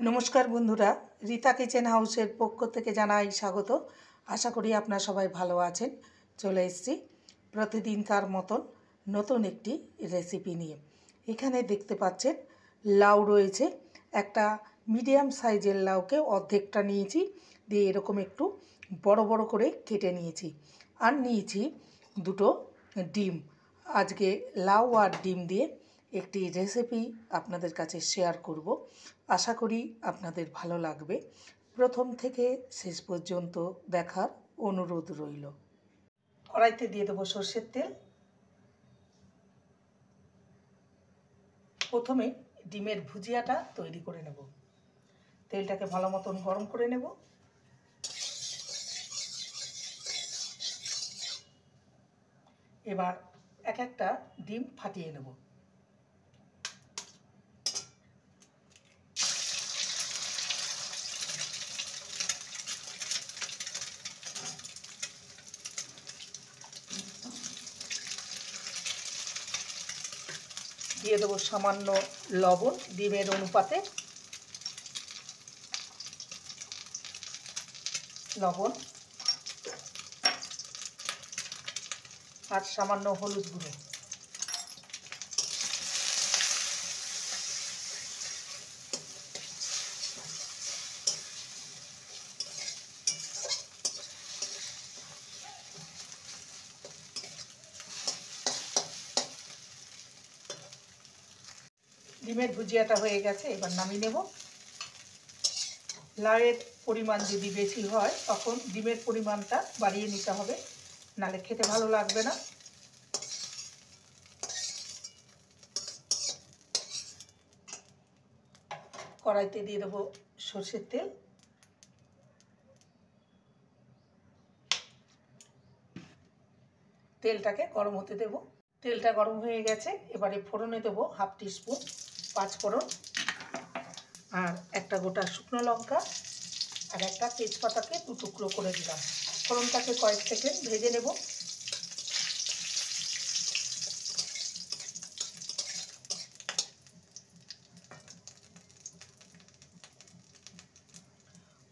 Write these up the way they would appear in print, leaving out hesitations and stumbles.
নমস্কার বন্ধুরা, রীতা কিচেন হাউসের পক্ষ থেকে জানাই স্বাগত। আশা করি আপনারা সবাই ভালো আছেন। চলে এসেছি প্রতিদিনকার মতন নতুন একটি রেসিপি নিয়ে। এখানে দেখতে পাচ্ছেন লাউ রয়েছে। একটা মিডিয়াম সাইজের লাউকে অর্ধেকটা নিয়েছি, দিয়ে এরকম একটু বড় বড় করে কেটে নিয়েছি। আর নিয়েছি দুটো ডিম। আজকে লাউ আর ডিম দিয়ে একটি রেসিপি আপনাদের কাছে শেয়ার করব। আশা করি আপনাদের ভালো লাগবে। প্রথম থেকে শেষ পর্যন্ত দেখার অনুরোধ রইল। কড়াইতে দিয়ে দেবো সর্ষের তেল। প্রথমে ডিমের ভুজিয়াটা তৈরি করে নেব। তেলটাকে ভালো মতন গরম করে নেব। এবার এক একটা ডিম ফাটিয়ে নেব। দিয়ে দেবো সামান্য লবণ ডিমের অনুপাতে। লবণ আর সামান্য হলুদ গুঁড়ো। ডিমের ভুজিয়াটা হয়ে গেছে, এবার নামিয়ে নেব। লাউয়ের পরিমাণ যদি বেশি হয় তখন ডিমের পরিমাণটা বাড়িয়ে নিতে হবে, নাহলে খেতে ভালো লাগবে না। কড়াইতে দিয়ে দেবো সর্ষের তেল। তেলটাকে গরম হতে দেব। তেলটা গরম হয়ে গেছে, এবারে ফোড়নে দেবো 1/2 টিস্পুন পাঁচফোড়ন, আর একটা গোটা শুকনো লঙ্কা, আর একটা তেজপাতাকে 2 টুকরো করে দিলাম। ফোড়নটাকে কয়েক সেকেন্ড ভেজে নেব।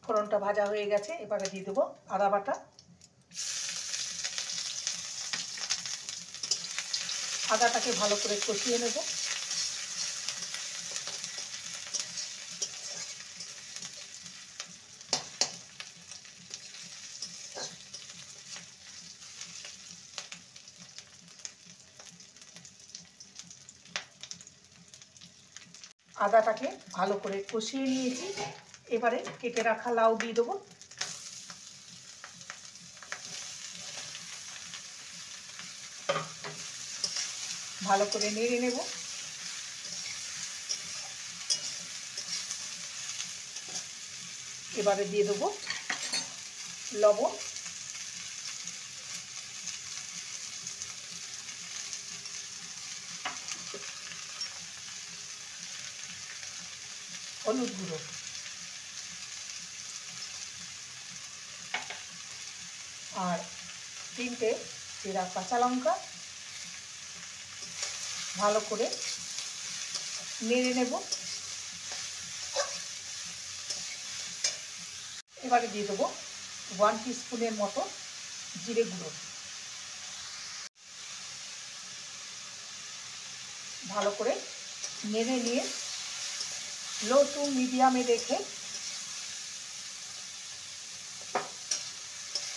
ফোড়নটা ভাজা হয়ে গেছে, এবারে দিয়ে দেবো আদা বাটা। আদাটাকে ভালো করে কষিয়ে নেব। আদাটাকে ভালো করে কষিয়ে নিয়েছি, এবারে কেটে রাখা লাউ দিয়ে দেবো। ভালো করে নেড়ে নেব। এবারে দিয়ে দেবো লবণ, হলুদ গুঁড়ো, আর 3টে চেরা কাঁচা লঙ্কা। ভালো করে নেড়ে নেব। এবারে দিয়ে দেবো 1 টিস্পুনের মতো জিরে গুঁড়ো। ভালো করে নেড়ে নিয়ে লো টু মিডিয়ামে রেখে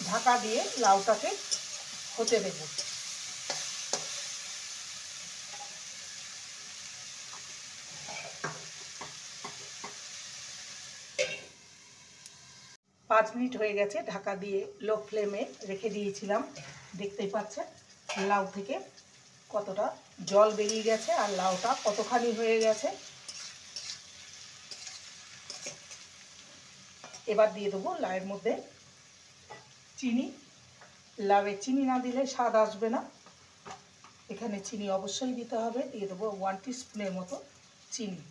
ঢাকা দিয়ে লাউটাকে হতে দেব। পাঁচ মিনিট হয়ে গেছে, ঢাকা দিয়ে লো ফ্লেমে রেখে দিয়েছিলাম। দেখতেই পাচ্ছেন লাউ থেকে কতটা জল বেরিয়ে গেছে আর লাউটা কতখানি হয়ে গেছে। এবার দিয়ে দেবো লাউয়ের মধ্যে চিনি। লাউয়ে চিনি না দিলে স্বাদ আসবে না, এখানে চিনি অবশ্যই দিতে হবে। দিয়ে দেবো 1 টিস্পুনের মতো চিনি।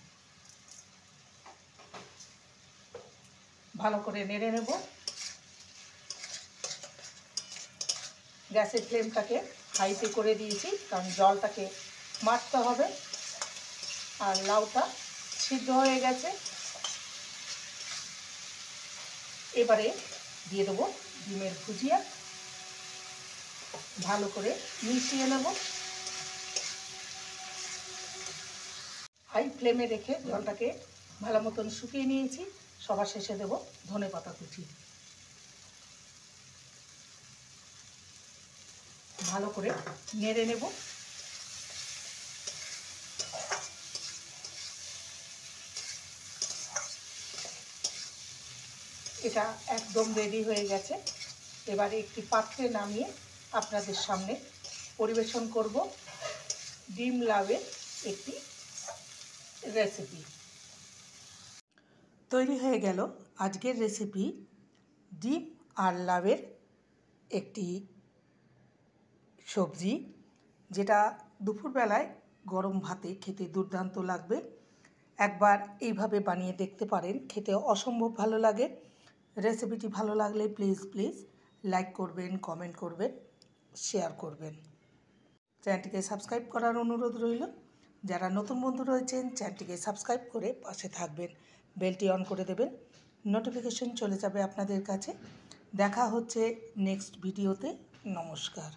ভালো করে নেড়ে নেব। গ্যাসের ফ্লেমটাকে হাইতে করে দিয়েছি, কারণ জলটাকে মারতে হবে। আর লাউটা সিদ্ধ হয়ে গেছে, এবারে দিয়ে দেবো ডিমের ভুজিয়া, ভালো করে মিশিয়ে নেব। হাই ফ্লেমে রেখে জলটাকে ভালো মতন শুকিয়ে নিয়েছি। সবার শেষে দেব ধনেপাতা কুচি। ভালো করে নেড়ে নেব। এটা একদম রেডি হয়ে গেছে। এবারে একটি পাত্রে নামিয়ে আপনাদের সামনে পরিবেশন করব ডিম লাউয়ের একটি রেসিপি। তৈরি হয়ে গেল আজকের রেসিপি, ডিম আর লাউয়ের একটি সবজি, যেটা দুপুরবেলায় গরম ভাতে খেতে দুর্দান্ত লাগবে। একবার এইভাবে বানিয়ে দেখতে পারেন, খেতে অসম্ভব ভালো লাগে। রেসিপিটি ভালো লাগলে প্লিজ লাইক করবেন, কমেন্ট করবেন, শেয়ার করবেন। চ্যানেলটিকে সাবস্ক্রাইব করার অনুরোধ রইল। যারা নতুন বন্ধু রয়েছেন চ্যানেলটিকে সাবস্ক্রাইব করে পাশে থাকবেন, বেলটি অন করে দেবেন, নোটিফিকেশন চলে যাবে আপনাদের কাছে। দেখা হচ্ছে নেক্সট ভিডিওতে। নমস্কার।